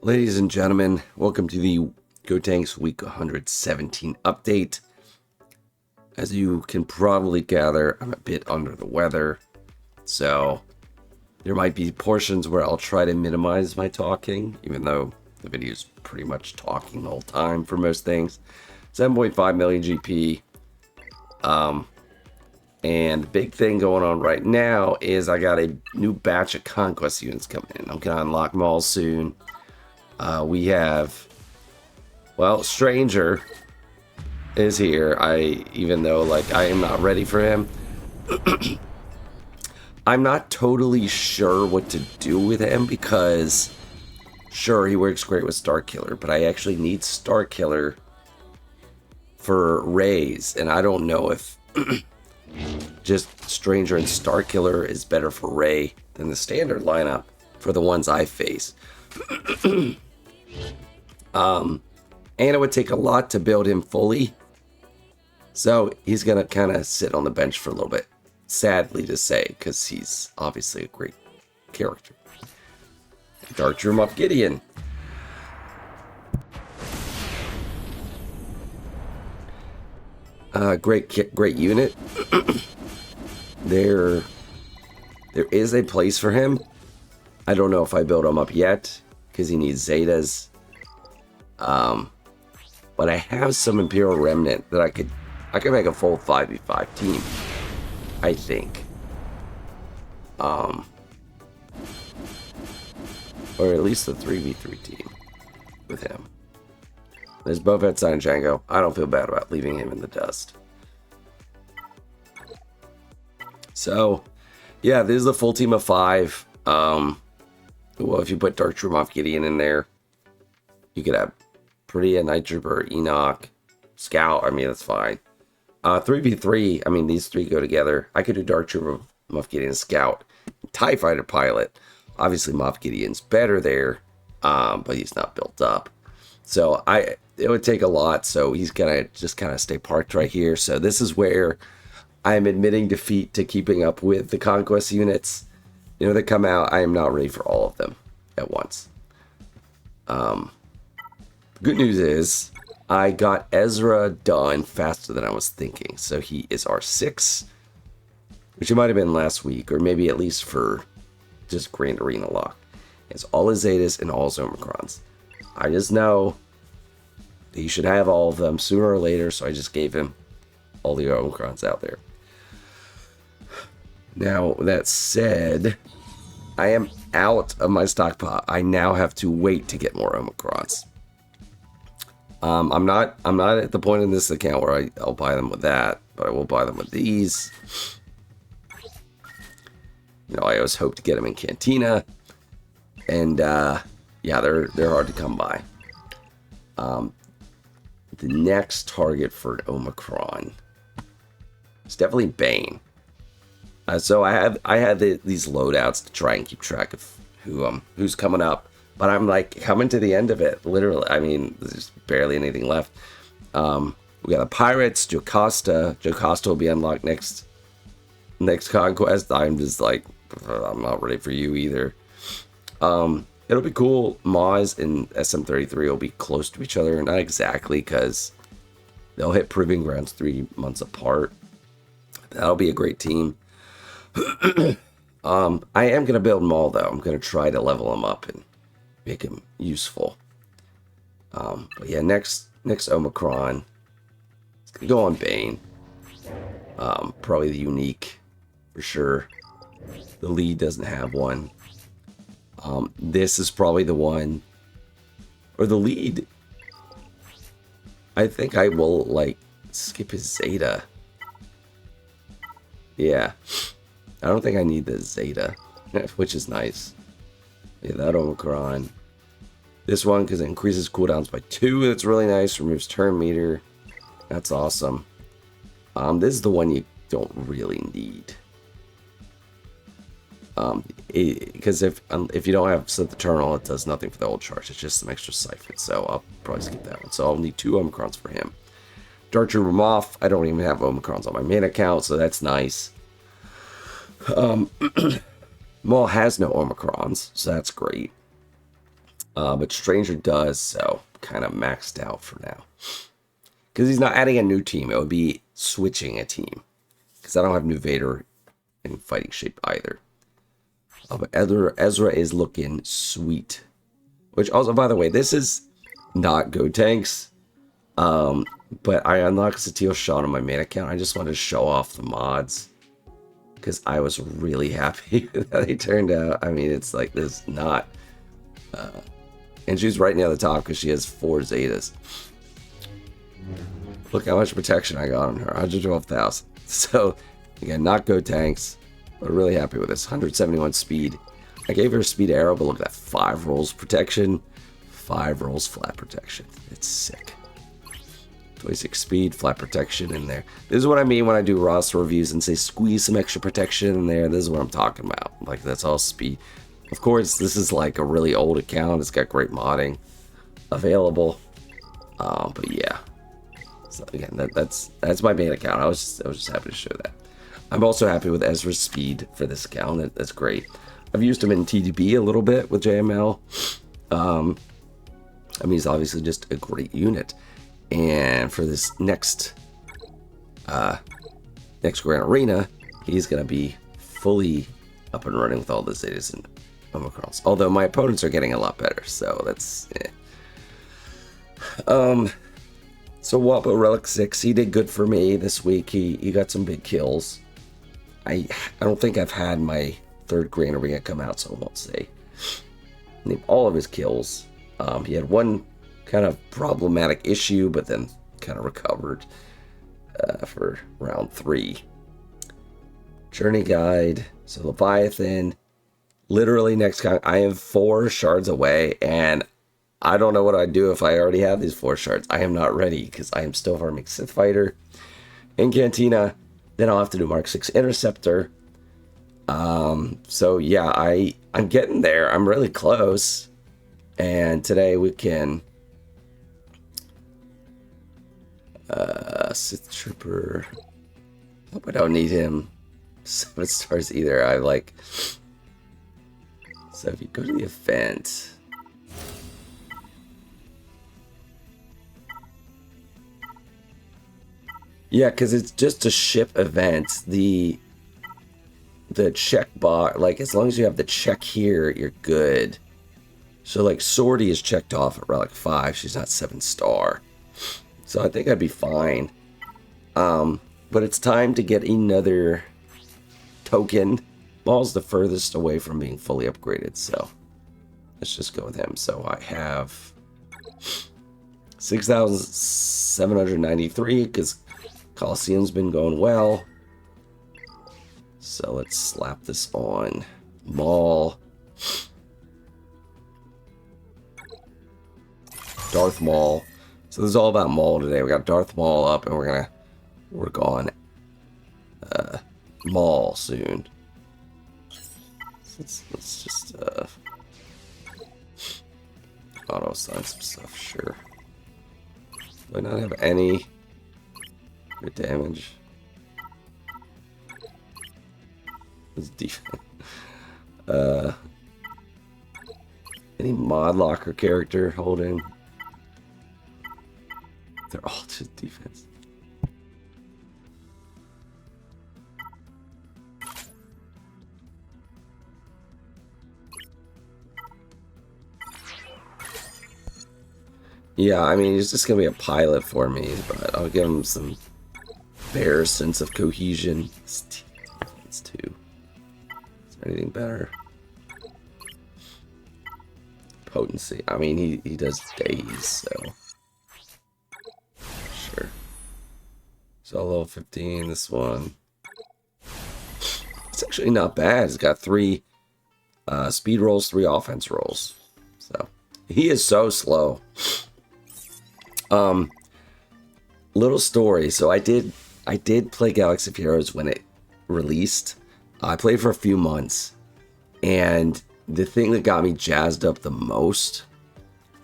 Ladies and gentlemen, welcome to the Gotenks Week 117 update. As you can probably gather, I'm a bit under the weather, so there might be portions where I'll try to minimize my talking, even though the video is pretty much talking the whole time for most things. 7.5 million GP. And the big thing going on right now is I got a new batch of Conquest units coming in. I'm going to unlock Maul soon. We have, well, Stranger is here. Even though, like, I am not ready for him. I'm not totally sure what to do with him because, sure, he works great with Starkiller, but I actually need Starkiller for Rays, and I don't know if just Stranger and Starkiller is better for Ray than the standard lineup for the ones I face. And it would take a lot to build him fully. So he's going to kind of sit on the bench for a little bit. Sadly to say, because he's obviously a great character. Dark Room of Gideon. Great unit. There is a place for him. I don't know if I build him up yet, because he needs Zetas. But I have some Imperial Remnant that I could make a full 5v5 team, I think. Or at least a 3v3 team with him. There's Boba Fett, and Django. I don't feel bad about leaving him in the dust. So, yeah, this is a full team of 5. Well, if you put Dark Moff Gideon in there, you could have Pretty, Night Trooper, Enoch, Scout. I mean, that's fine. 3v3, I mean, these three go together. I could do Dark Trooper, Moff Gideon, Scout, TIE Fighter Pilot. Obviously, Moff Gideon's better there, but he's not built up. So, it would take a lot, so he's going to just kind of stay parked right here. So, this is where I'm admitting defeat to keeping up with the Conquest units. You know, that come out, I am not ready for all of them at once. Good news is, I got Ezra done faster than I was thinking. So he is R6, which it might have been last week, or maybe at least for just Grand Arena lock. It's all his Zetas and all his Omicrons. I just know that he should have all of them sooner or later, so I just gave him all the Omicrons out there. Now, that said, I am out of my stockpile. I now have to wait to get more Omicrons. I'm not at the point in this account where I'll buy them with that, but I will buy them with these. You know, I always hope to get them in Cantina, and yeah, they're hard to come by. The next target for an Omicron is definitely Bane. So I had these loadouts to try and keep track of who's coming up. But I'm like coming to the end of it, literally. I mean, there's barely anything left. We got the Pirates, Jocasta. Jocasta will be unlocked next Conquest. I'm just like, I'm not ready for you either. It'll be cool. Maz and SM33 will be close to each other. Not exactly, because they'll hit Proving Grounds 3 months apart. That'll be a great team. I am going to build Maul, though. I'm going to try to level him up and make him useful. But yeah, next Omicron, it's gonna go on Bane. Probably the unique for sure. The lead doesn't have one. This is probably the one, or the lead. I think I will like skip his Zeta. Yeah, I don't think I need the Zeta, which is nice. Yeah, that Omicron. This one, because it increases cooldowns by 2. That's really nice. Removes turn meter. That's awesome. This is the one you don't really need. Because if you don't have Synth Eternal, it does nothing for the old charge. It's just some extra siphon. So I'll probably skip that one. So I'll need 2 Omicrons for him. Dark Trooper Moff. I don't even have Omicrons on my main account, so that's nice. Maul has no Omicrons, so that's great. But Stranger does, so kind of maxed out for now. Because he's not adding a new team. It would be switching a team. Because I don't have new Vader in fighting shape either. But Ezra is looking sweet. Which also, by the way, this is not Gotenks. But I unlocked Satele Shawn on my main account. I just wanted to show off the mods. Because I was really happy with how they turned out. I mean, it's like this not... and she's right near the top because she has 4 Zetas. Look how much protection I got on her. 112,000. So, again, not Gotenks. But really happy with this. 171 speed. I gave her a speed arrow, but look at that. 5 rolls protection. 5 rolls flat protection. It's sick. 26 speed, flat protection in there. This is what I mean when I do roster reviews and say squeeze some extra protection in there. This is what I'm talking about. Like, that's all speed. Of course, this is like a really old account. It's got great modding available. But yeah. So again, that's my main account. I was just happy to show that. I'm also happy with Ezra's speed for this account. That's great. I've used him in TDB a little bit with JML. I mean, he's obviously just a great unit. And for this next Grand Arena, he's gonna be fully up and running with all the Zetas and Omicrons. Although my opponents are getting a lot better, so that's So Wapo Relic 6, he did good for me this week. He got some big kills. I don't think I've had my 3rd Grand Arena come out, so I won't say name all of his kills. He had one kind of problematic issue, but then kind of recovered for round 3. Journey Guide. So Leviathan. Literally next time, I am 4 shards away, and I don't know what I'd do if I already have these 4 shards. I am not ready, because I am still farming Sith Fighter in Cantina. Then I'll have to do Mark 6 Interceptor. So yeah, I'm getting there. I'm really close. And today we can... Sith Trooper. Hope I don't need him 7 stars either. I like... So if you go to the event... Yeah, because it's just a ship event. The check bar, like, as long as you have the check here, you're good. So, like, Sortie is checked off at Relic 5. She's not 7 star. So I think I'd be fine. But it's time to get another token. Maul's the furthest away from being fully upgraded, so let's just go with him. So I have 6,793 because Coliseum's been going well. So let's slap this on Maul. Darth Maul. So this is all about Maul today. We got Darth Maul up, and we're gonna work on Maul soon. Let's just auto assign some stuff, sure. Do I not have any good damage? It's defense. Any mod locker character holding? They're all just defense. Yeah, I mean, he's just gonna be a pilot for me, but I'll give him some bare sense of cohesion. It's 2. Is there anything better? Potency. I mean, he does days, so sure. So level 15. This one. It's actually not bad. It's got 3 speed rolls, 3 offense rolls. So he is so slow. Little story. So I did play Galaxy of Heroes when it released. I played for a few months, and the thing that got me jazzed up the most,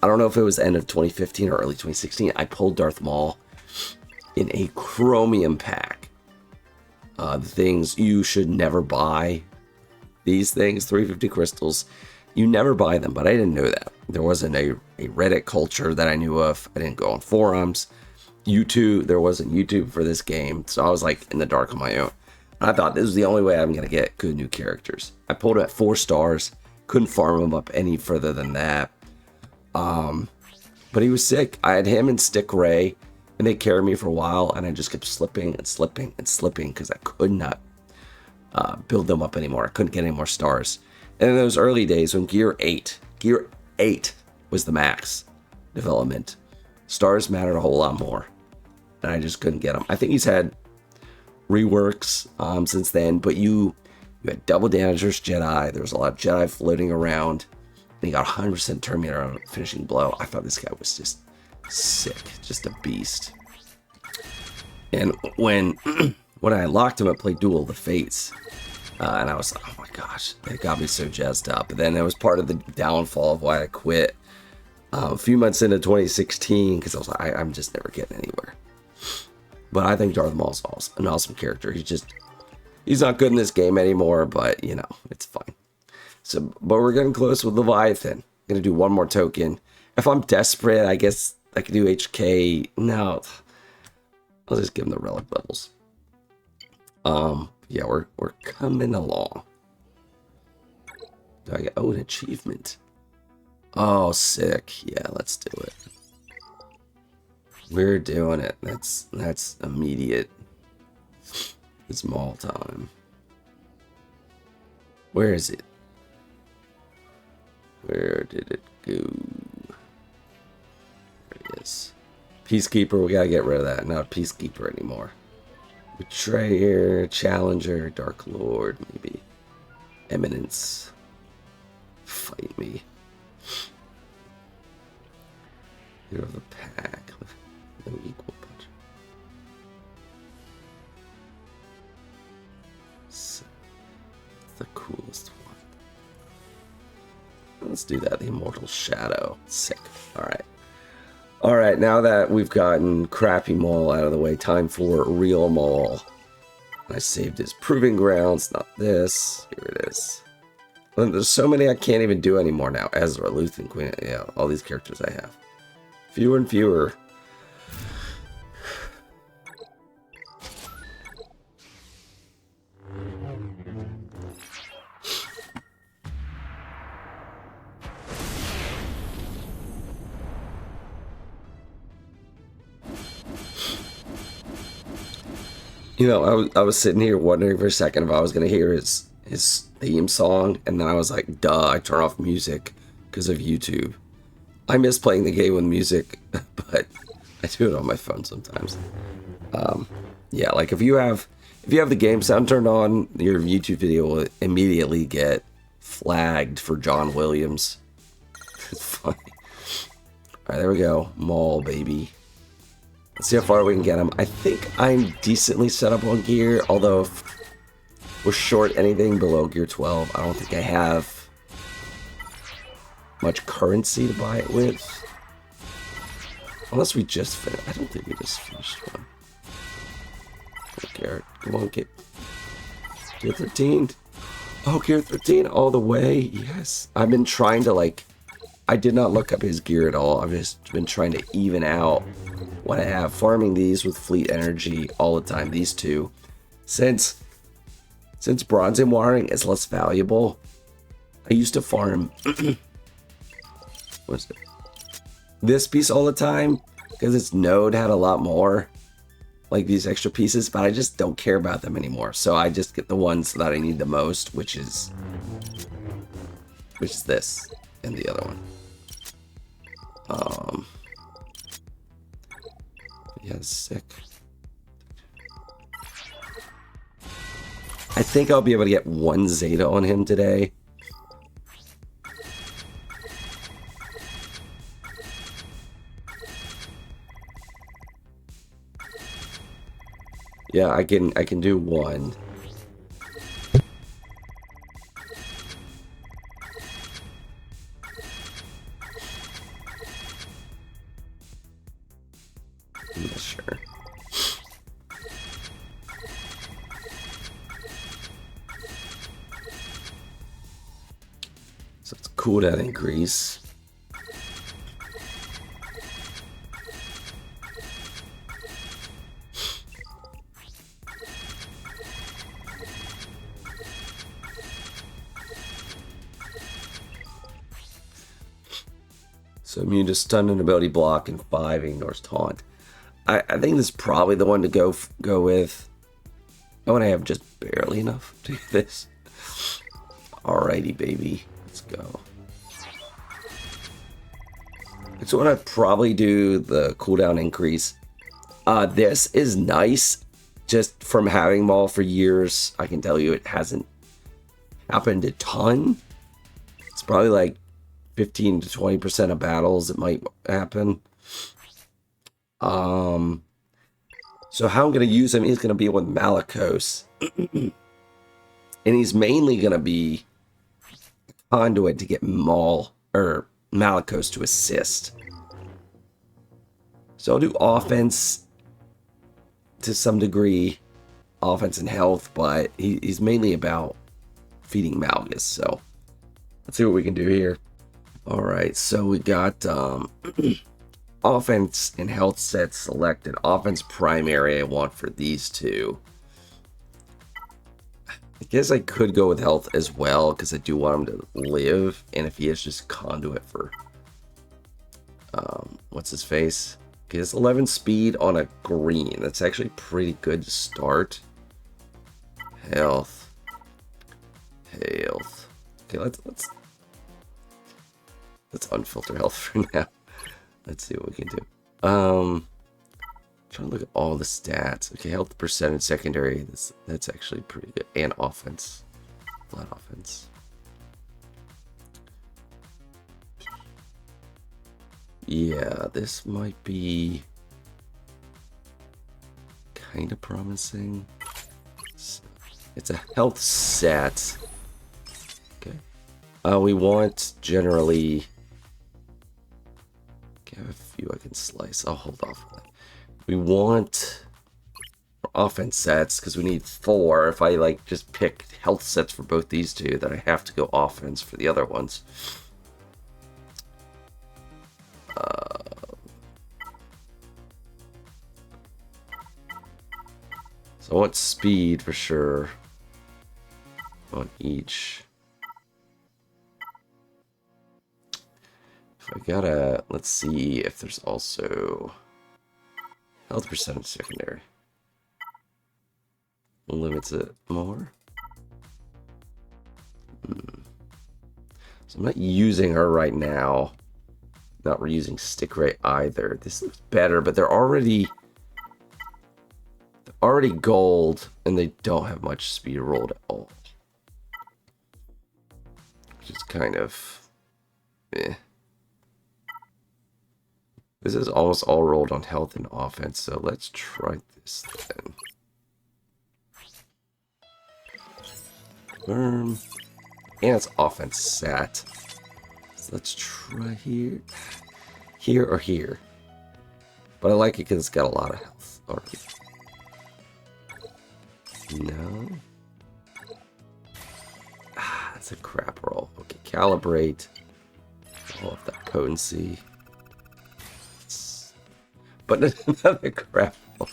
I don't know if it was end of 2015 or early 2016, I pulled Darth Maul in a chromium pack. The things you should never buy. These things, 350 crystals, You never buy them, but I didn't know that. There wasn't a Reddit culture that I knew of. I didn't go on forums. YouTube, there wasn't YouTube for this game. So I was like in the dark on my own. And I thought this was the only way I'm going to get good new characters. I pulled him at 4 stars. Couldn't farm him up any further than that. But he was sick. I had him and Stick Ray, and they carried me for a while, and I just kept slipping and slipping and slipping because I could not build them up anymore. I couldn't get any more stars. And in those early days when Gear 8 was the max development, stars mattered a whole lot more, and I just couldn't get them. I think he's had reworks since then, but you had double damagers Jedi. There was a lot of Jedi floating around. And he got 100% Terminator on a finishing blow. I thought this guy was just sick, just a beast. And when I unlocked him, I played Duel of the Fates. And I was like, oh my gosh, that got me so jazzed up. And then it was part of the downfall of why I quit a few months into 2016, because I was like, I'm just never getting anywhere. But I think Darth Maul's an awesome character. He's not good in this game anymore, but you know, it's fine. So, but we're getting close with Leviathan. I'm gonna do one more token. If I'm desperate, I guess I could do HK. No, I'll just give him the relic levels. Yeah, we're coming along. Do I get an achievement? Oh, sick. Yeah, let's do it. We're doing it. That's immediate. It's Maul time. Where is it? Where did it go? There it is. Peacekeeper, we gotta get rid of that. Not Peacekeeper anymore. Betrayer, Challenger, Dark Lord, maybe. Eminence. Fight me. Hero of the pack. No equal punch. So, the coolest one. Let's do that. The Immortal Shadow. Sick. Alright. Alright, now that we've gotten crappy Maul out of the way, time for real Maul. I saved his Proving Grounds, not this. Here it is. And there's so many I can't even do anymore now. Ezra, Luthen, Queen, yeah, all these characters I have. Fewer and fewer. You know, I was sitting here wondering for a second if I was going to hear his theme song, and then I was like, duh, I turn off music because of YouTube. I miss playing the game with music, but I do it on my phone sometimes. Yeah, like if you have the game sound turned on, your YouTube video will immediately get flagged for John Williams. It's funny. Alright, there we go. Maul, baby. Let's see how far we can get him. I think I'm decently set up on gear, although if we're short anything below gear 12, I don't think I have much currency to buy it with. Unless we just finished. I don't think we just finished one. Garrett, come on, gear 13. Oh, gear 13 all the way. Yes. I've been trying to I did not look up his gear at all. I've just been trying to even out what I have. Farming these with fleet energy all the time. These two. Since bronze and wiring is less valuable, I used to farm what's it? This piece all the time because its node had a lot more, like these extra pieces, but I just don't care about them anymore. So I just get the ones that I need the most, which is this and the other one. Yeah, sick. I think I'll be able to get 1 Zeta on him today. Yeah, I can do 1. I'm not sure. So it's cooldown increase. So immune to stun and ability block, and 5 ignores taunt. I think this is probably the one to go with. I want to have just barely enough to do this. Alrighty, baby. Let's go. So when I probably do the cooldown increase. This is nice. Just from having Maul for years, I can tell you it hasn't happened a ton. It's probably like 15 to 20% of battles it might happen. So how I'm going to use him is going to be with Malicos. And he's mainly going to be a conduit to get Maul or Malicos to assist. So I'll do offense to some degree, offense and health, but he's mainly about feeding Malgus. So let's see what we can do here. All right, so we got offense and health sets selected. Offense primary I want for these two. I guess I could go with health as well because I do want him to live. And if he is just conduit for what's his face? Okay, it's 11 speed on a green. That's actually pretty good to start. Health. Okay, let's unfilter health for now. Let's see what we can do. Trying to look at all the stats. Okay, health percentage secondary. That's actually pretty good. And offense. Flat offense. Yeah, this might be kind of promising. It's a health set. Okay. We want generally. I have a few I can slice. I'll hold off on that. We want offense sets because we need 4. If I like just pick health sets for both these two, then I have to go offense for the other ones. So I want speed for sure on each. I gotta, let's see if there's also health percentage secondary. Limits it more. So I'm not using her right now. Not reusing stick ray either. This looks better, but they're already gold and they don't have much speed rolled at all. Which is kind of eh. This is almost all rolled on health and offense, so let's try this then. And it's offense sat. So let's try here. Here or here. But I like it because it's got a lot of health already. No. That's a crap roll. Okay, calibrate. All of that potency. But another crap roll.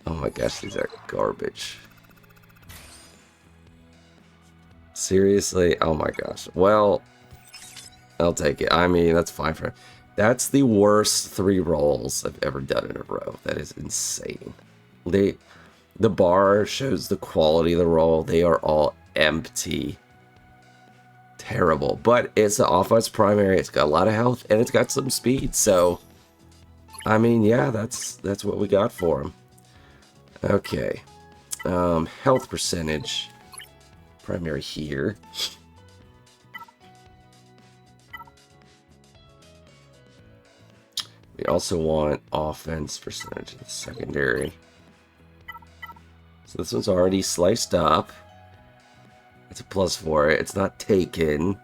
Oh my gosh, these are garbage. Seriously? Oh my gosh. Well, I'll take it. I mean, that's fine for... That's the worst 3 rolls I've ever done in a row. That is insane. The bar shows the quality of the roll. They are all empty. Terrible. But it's an offense primary. It's got a lot of health and it's got some speed. So, I mean, yeah, that's what we got for him. Okay. Health percentage. Primary here. We also want offense percentage in the secondary. So this one's already sliced up. It's a plus for it. It's not taken.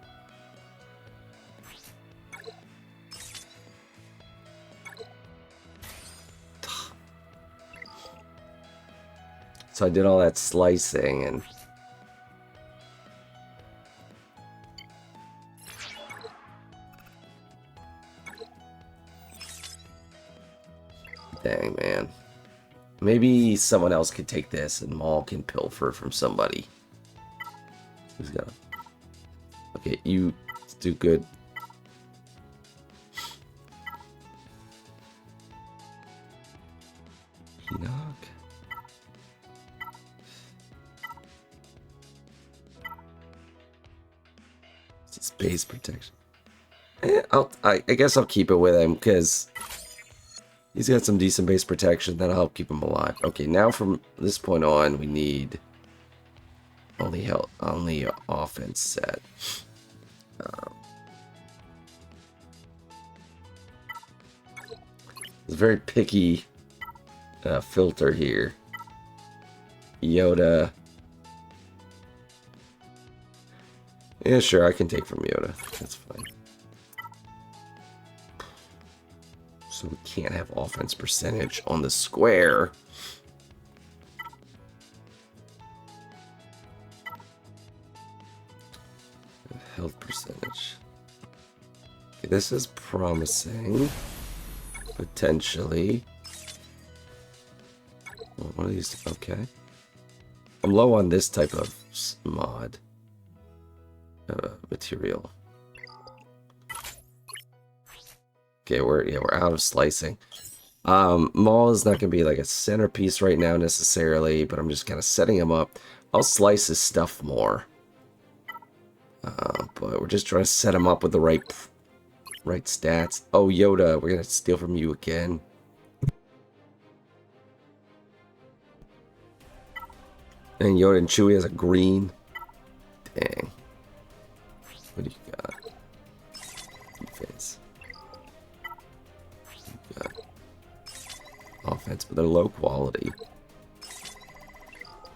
So I did all that slicing and Dang, man. Maybe someone else could take this and Maul can pilfer from somebody. Who's gonna... Okay, you do good. Enoch. It's base protection. I guess I'll keep it with him because he's got some decent base protection that'll help keep him alive. Okay, now from this point on, we need only offense set. It's a very picky filter here. Yoda. Yeah, sure, I can take from Yoda. That's fine. So we can't have offense percentage on the square. Health percentage. Okay, this is promising. Potentially. Well, one of these. Okay. I'm low on this type of mod. Material. Okay, we're out of slicing. Maul is not gonna be like a centerpiece right now necessarily, but I'm just kind of setting him up. I'll slice his stuff more, but we're just trying to set him up with the right stats. Oh, Yoda, we're gonna steal from you again. And Yoda and Chewie has a green. Dang. What do you got? Defense. You got offense, but they're low quality.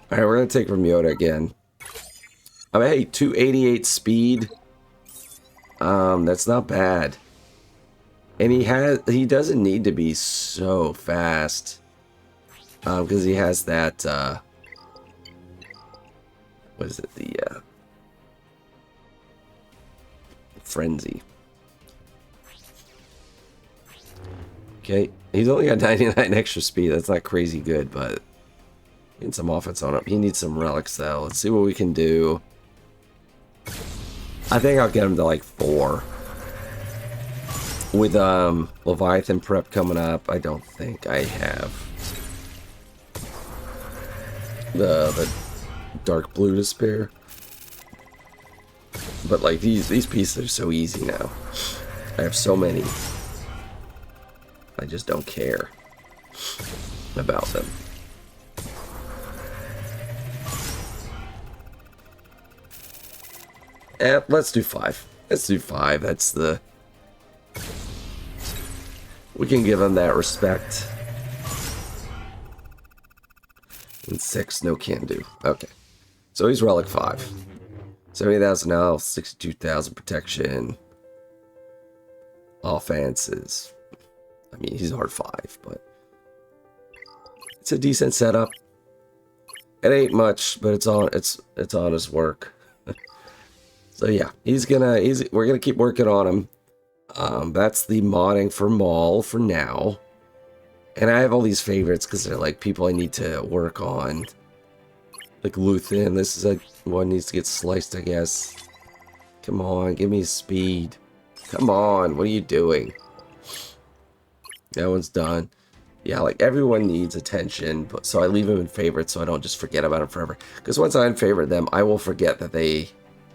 Alright, we're gonna take from Yoda again. I mean, hey, 288 speed. That's not bad. And he doesn't need to be so fast. Because he has that what is it? The frenzy. Okay, he's only got 99 extra speed. That's not crazy good, but he needs some offense on him. He needs some relics though. Let's see what we can do. I think I'll get him to like 4. With Leviathan prep coming up, I don't think I have the dark blue to spare. But like these pieces are so easy now. I have so many. I just don't care about them. Let's do 5. Let's do 5. That's the... We can give him that respect. And 6, no can do. Okay. So he's Relic 5. 70,000 health, 62,000 protection. Offense is... I mean, he's hard 5, but... It's a decent setup. It ain't much, but it's honest work. So yeah, we're gonna keep working on him. That's the modding for Maul for now. And I have all these favorites because they're like people I need to work on. Like Luthen, this is one needs to get sliced, I guess. Come on, give me speed. Come on, what are you doing? That one's done. Yeah, like everyone needs attention, but so I leave them in favorites so I don't just forget about them forever. Because once I unfavorite them, I will forget that they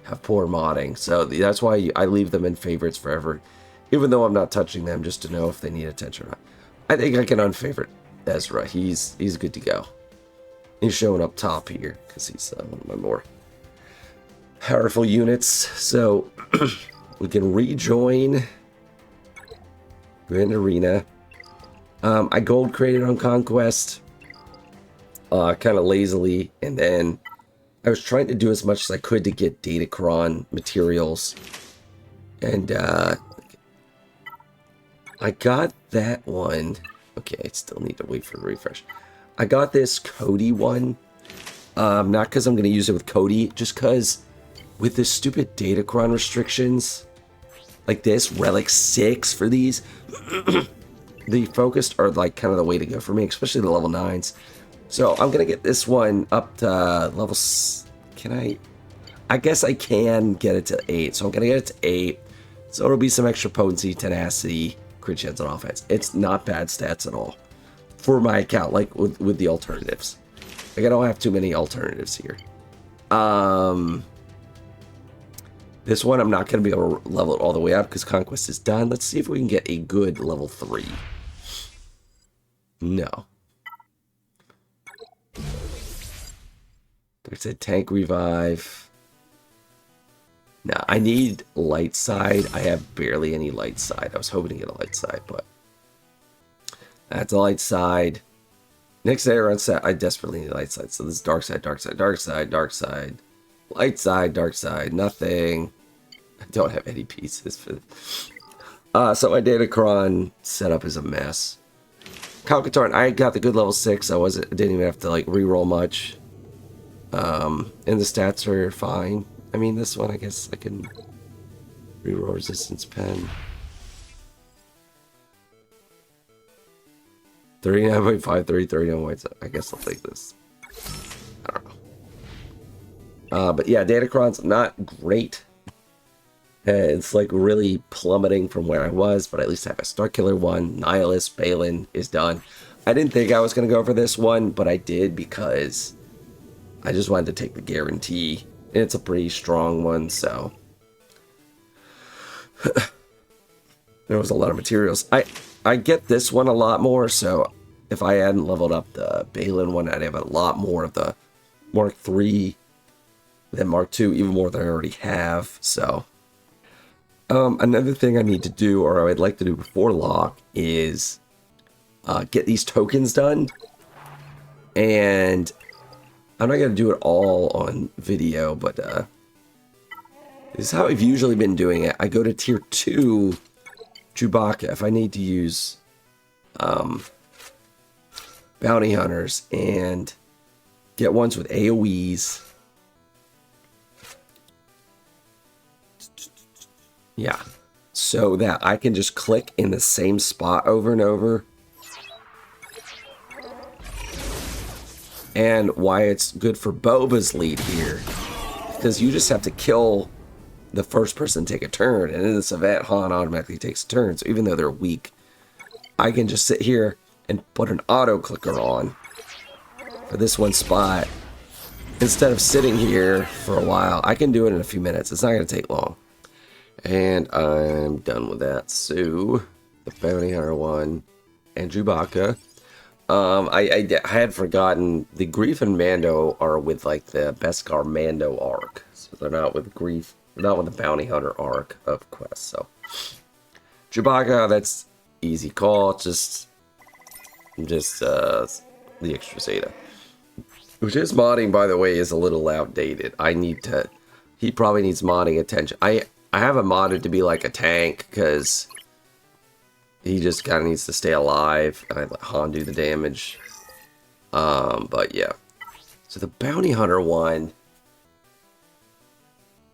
have poor modding. So that's why I leave them in favorites forever, even though I'm not touching them, just to know if they need attention or not. I think I can unfavorite Ezra. He's good to go. He's showing up top here because he's one of my more powerful units. So we can rejoin Grand Arena. I gold created on Conquest kind of lazily, and then I was trying to do as much as I could to get Datacron materials, and I got that one. Okay, I still need to wait for the refresh. I got this Cody one, not because I'm going to use it with Cody, just because with the stupid Datacron restrictions, like this, Relic 6 for these, the focused are like kind of the way to go for me, especially the level 9s. So I'm gonna get this one up to level. Can I? I guess I can get it to 8. So I'm gonna get it to 8. So it'll be some extra potency, tenacity, crit chance on offense. It's not bad stats at all for my account. Like with the alternatives, like I don't have too many alternatives here. This one I'm not gonna be able to level it all the way up because Conquest is done. Let's see if we can get a good level 3. No. There's a tank revive. No, I need light side. I have barely any light side. I was hoping to get a light side, but that's a light side. Next Datacron set, I desperately need light side. So this is dark side, dark side, dark side, dark side, light side, dark side, nothing. I don't have any pieces for this. So my Datacron setup is a mess. Calcatorn, I got the good level 6. I didn't even have to like reroll much. And the stats are fine. I mean, this one, I guess I can reroll resistance pen. 39.5, 39 whites. I guess I'll take this. I don't know. But yeah, Datacron's not great. It's like really plummeting from where I was, but at least I have a Star Killer one. Nihilist, Balin is done. I didn't think I was going to go for this one, but I did because I just wanted to take the guarantee. And it's a pretty strong one, so there was a lot of materials. I get this one a lot more, so if I hadn't leveled up the Balin one, I'd have a lot more of the Mark III than Mark II, even more than I already have, so. Another thing I need to do, or I would like to do before lock, is get these tokens done. And I'm not going to do it all on video, but this is how I've usually been doing it. I go to tier 2 Chewbacca if I need to use bounty hunters and get ones with AoEs. Yeah, so that I can just click in the same spot over and over. And why it's good for Boba's lead here, because you just have to kill the first person take a turn, and in this event, Han automatically takes a turn. So even though they're weak, I can just sit here and put an auto clicker on for this one spot. Instead of sitting here for a while, I can do it in a few minutes. It's not going to take long. And I'm done with that. So, the Bounty Hunter one and Chewbacca. I had forgotten the Grief and Mando are with like the Beskar Mando arc. So they're not with Grief, they're not with the Bounty Hunter arc of Quest. So, Chewbacca, that's easy call. Just the extra Zeta. Which his modding, by the way, is a little outdated. He probably needs modding attention. I have him modded to be like a tank, because he just kind of needs to stay alive, and I let Han do the damage. But yeah. So the Bounty Hunter one,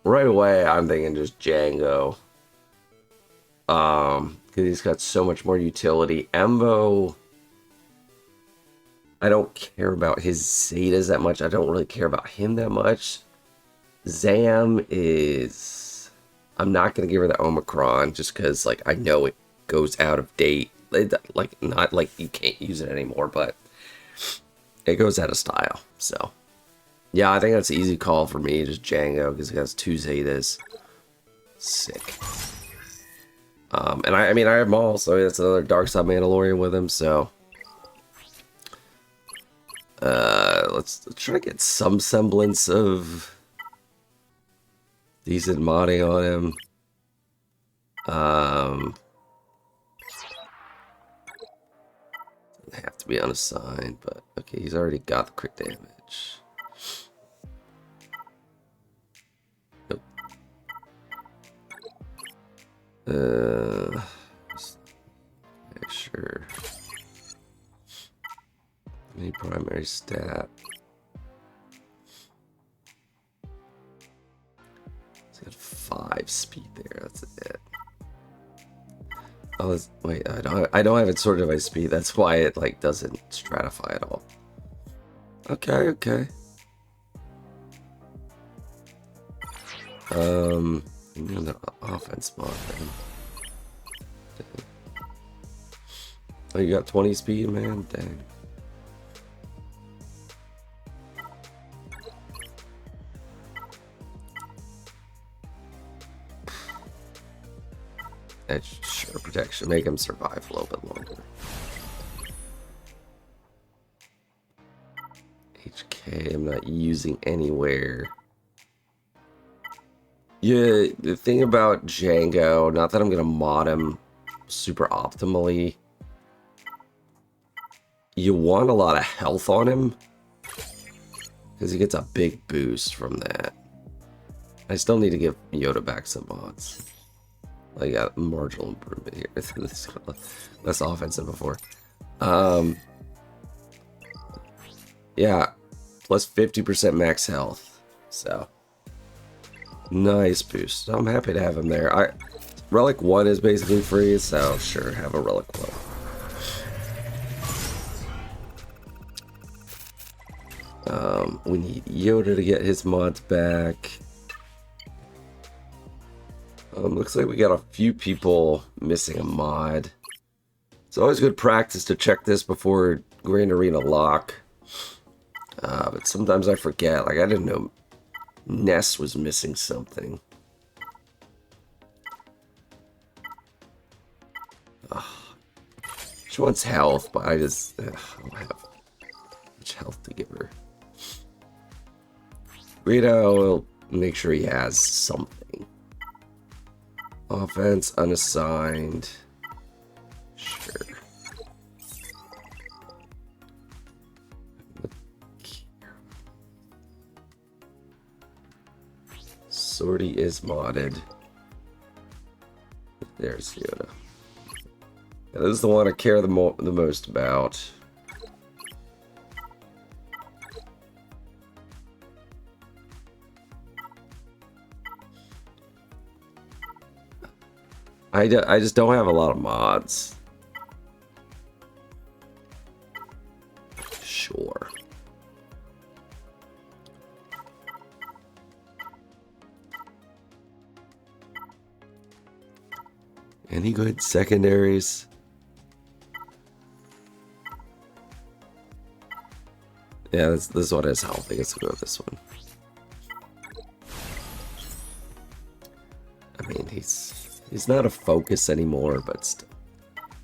right away, I'm thinking just Django. Because he's got so much more utility. Embo, I don't care about his Zetas that much. I don't really care about him that much. Zam is... I'm not going to give her the Omicron, just because, like, I know it goes out of date. Like, not like you can't use it anymore, but it goes out of style. So, yeah, I think that's an easy call for me. Just Django, because he has 2 Zetas. Sick. And I mean, I have Maul, so that's another Dark Side Mandalorian with him, so... let's try to get some semblance of decent modding on him. They have to be unassigned, but okay, he's already got the crit damage. Nope. Yeah, sure. Any primary stat. It's got 5 speed there, that's it. Oh, wait, I don't have it sorted by speed. That's why it like doesn't stratify at all. Okay, okay. You're on the offense mod then. Oh, you got 20 speed, man? Dang. Edge, sure, protection. Make him survive a little bit longer. HK, I'm not using anywhere. Yeah, the thing about Django, not that I'm gonna mod him super optimally. You want a lot of health on him because he gets a big boost from that. I still need to give Yoda back some mods. I got marginal improvement here. This less offensive before. Yeah, plus 50% max health. So nice boost. I'm happy to have him there. Relic 1 is basically free, so sure, have a Relic 1. We need Yoda to get his mods back. Looks like we got a few people missing a mod. It's always good practice to check this before Grand Arena lock. But sometimes I forget. Like, I didn't know Ness was missing something. She wants health, but I just I don't have much health to give her. Rito will make sure he has something. Offense, unassigned. Sure. Sortie is modded. There's Yoda. Yeah, this is the one I care the most about. I just don't have a lot of mods. Sure. Any good secondaries? Yeah, this one is health. I guess we'll go with this one. I mean, he's not a focus anymore, but still.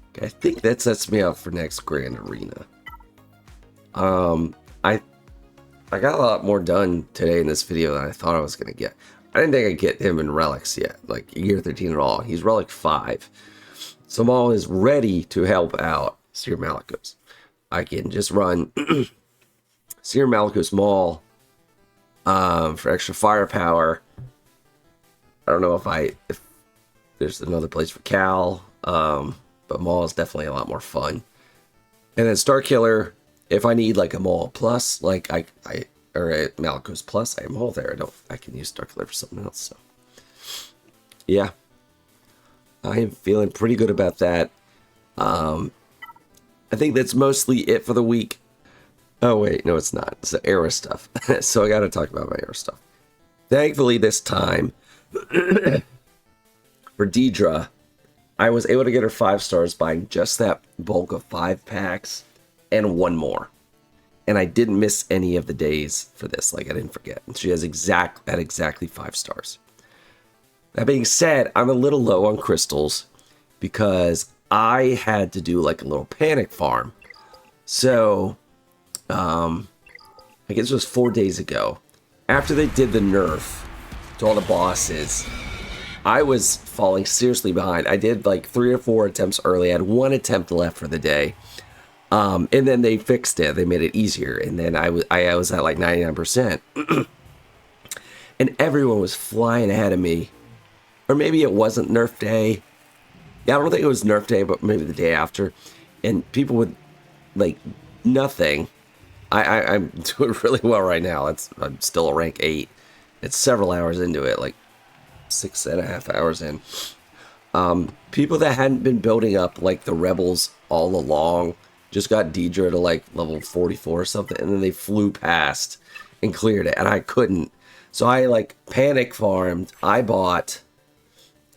Okay, I think that sets me up for next Grand Arena. I got a lot more done today in this video than I thought I was gonna get. I didn't think I'd get him in relics yet, like year 13 at all. He's relic 5. So Maul is ready to help out Seer Malicos. I can just run Seer Malicos Maul for extra firepower. I don't know if there's another place for Cal, but Maul is definitely a lot more fun. And then Star Killer, if I need like a Maul plus, like or a Malicos plus, I am all there. I can use Star Killer for something else. So yeah, I am feeling pretty good about that. I think that's mostly it for the week. Oh wait, no, it's not. It's the era stuff. So I got to talk about my era stuff. Thankfully, this time for Deidre, I was able to get her 5 stars buying just that bulk of 5 packs and 1 more. And I didn't miss any of the days for this. Like, I didn't forget. And she has exactly 5 stars. That being said, I'm a little low on crystals because I had to do like a little panic farm. So, I guess it was 4 days ago. After they did the nerf to all the bosses, I was falling seriously behind. I did like 3 or 4 attempts early. I had 1 attempt left for the day. And then they fixed it. They made it easier. And then I was at like 99%. And everyone was flying ahead of me. Or maybe it wasn't Nerf Day. Yeah, I don't think it was Nerf Day, but maybe the day after. And people with like nothing. I'm doing really well right now. I'm still a rank 8. It's several hours into it, like 6.5 hours in. People that hadn't been building up like the rebels all along just got Deidre to like level 44 or something, and then they flew past and cleared it, and I couldn't. So I like panic farmed. I bought.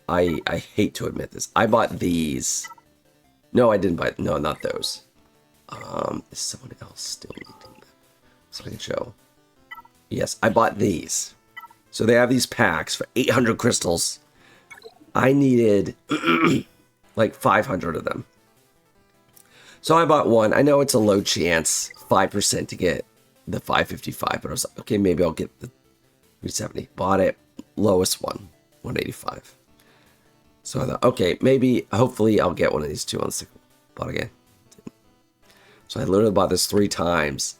I hate to admit this. I bought these. No, I didn't buy. No, not those. Is someone else still needing them? So I can show. Yes, I bought these. So they have these packs for 800 crystals. I needed like 500 of them. So I bought one. I know it's a low chance, 5% to get the 555, but I was like, okay, maybe I'll get the 370. Bought it, lowest one, 185. So I thought, okay, maybe, hopefully I'll get one of these two on the bought again. So I literally bought this 3 times.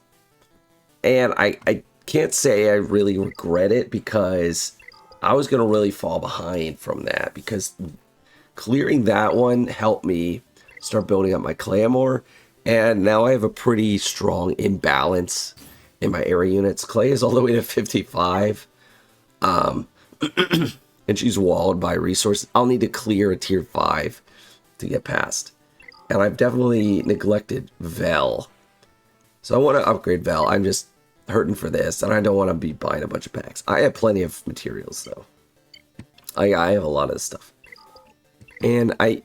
And I can't say I really regret it, because I was going to really fall behind from that, because clearing that one helped me start building up my Claymore, and now I have a pretty strong imbalance in my area units. Clay is all the way to 55, and she's walled by resources. I'll need to clear a tier 5 to get past, and I've definitely neglected Vel, so I want to upgrade Vel. I'm just hurting for this, and I don't want to be buying a bunch of packs. I have plenty of materials, though. I have a lot of stuff, and I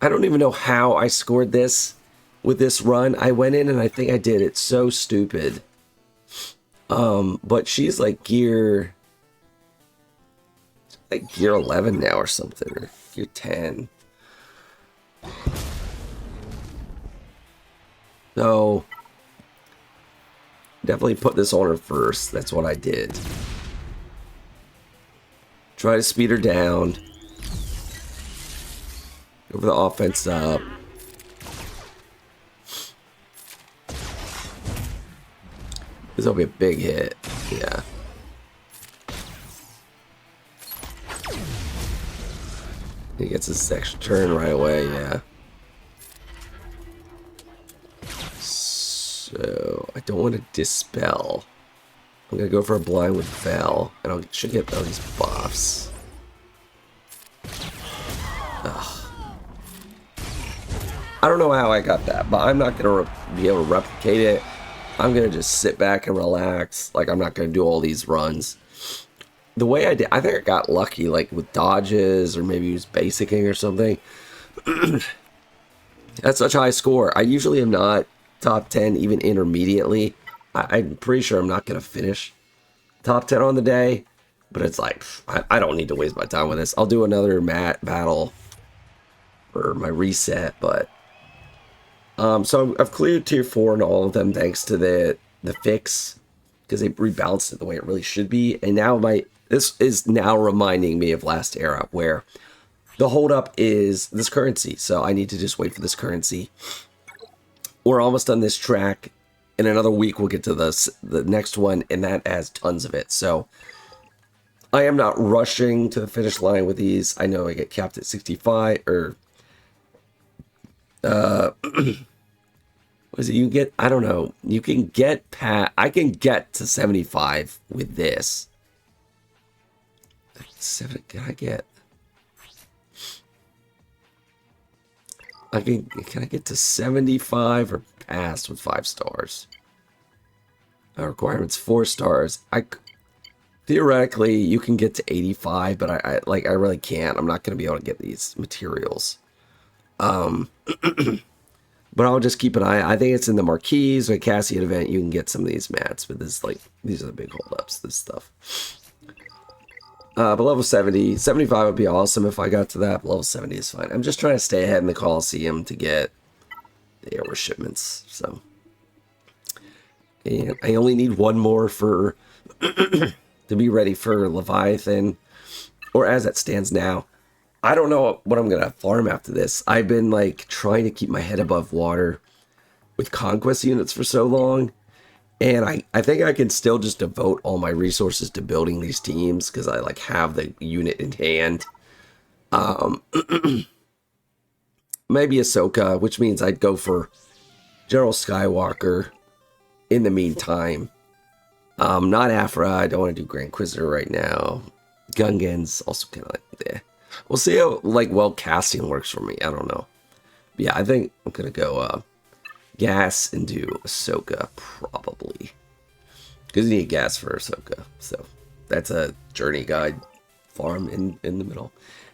don't even know how I scored this with this run. I went in and I think I did. It's so stupid. But she's like gear 11 now or something, or gear 10. So definitely put this on her first. That's what I did. Try to speed her down. Go for the offense up. This will be a big hit. Yeah. He gets his extra turn right away. Yeah. So I don't want to dispel. I'm gonna go for a blind with Val, and I should get all these buffs. Ugh. I don't know how I got that, but I'm not gonna be able to replicate it. I'm gonna just sit back and relax. Like, I'm not gonna do all these runs. The way I did, I think I got lucky, like with dodges, or maybe he was basicing or something. That's such a high score. I usually am not top 10, even intermediately. I'm pretty sure I'm not going to finish top 10 on the day, but it's like, I don't need to waste my time with this. I'll do another mat battle for my reset, but so I've cleared tier 4 and all of them thanks to the fix, because they rebalanced it the way it really should be. And now this is now reminding me of last era, where the holdup is this currency. So I need to just wait for this currency. We're almost done this track. In another week, we'll get to the next one, and that has tons of it. So I am not rushing to the finish line with these. I know I get capped at 65, or what is it? You get, I don't know. You can get I can get to 75 with this. Can I get? Can I get to 75 or past with 5 stars? Requirements 4 stars. Theoretically you can get to 85, but I really can't. I'm not going to be able to get these materials. But I'll just keep an eye. I think it's in the Marquise or Cassian event. You can get some of these mats, but this these are the big holdups. This stuff. But level 70, 75 would be awesome if I got to that. But level 70 is fine. I'm just trying to stay ahead in the Coliseum to get the air shipments. So, and I only need one more for to be ready for Leviathan, or as it stands now. I don't know what I'm gonna farm after this. I've been like trying to keep my head above water with Conquest units for so long. And I think I can still just devote all my resources to building these teams, because I like have the unit in hand. Maybe Ahsoka, which means I'd go for General Skywalker in the meantime. Not Afra. I don't want to do Grand Inquisitor right now. Gungans also kind of like, eh. We'll see how, like, well casting works for me. I don't know. But yeah, I think I'm going to go gas and do Ahsoka, probably. Because you need gas for Ahsoka. So that's a journey guide farm in the middle.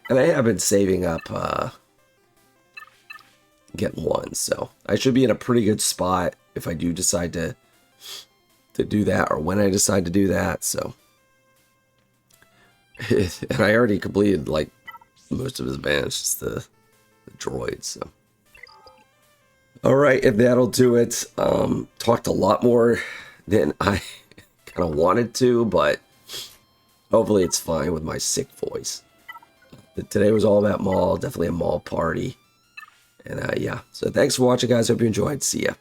And I have been saving up getting one. So I should be in a pretty good spot if I do decide to do that, or when I decide to do that. So and I already completed like most of his band, it's just the droids. So all right, and that'll do it. Talked a lot more than I kind of wanted to, but hopefully it's fine with my sick voice. Today was all about Maul, definitely a Maul party. And yeah, so thanks for watching, guys. Hope you enjoyed. See ya.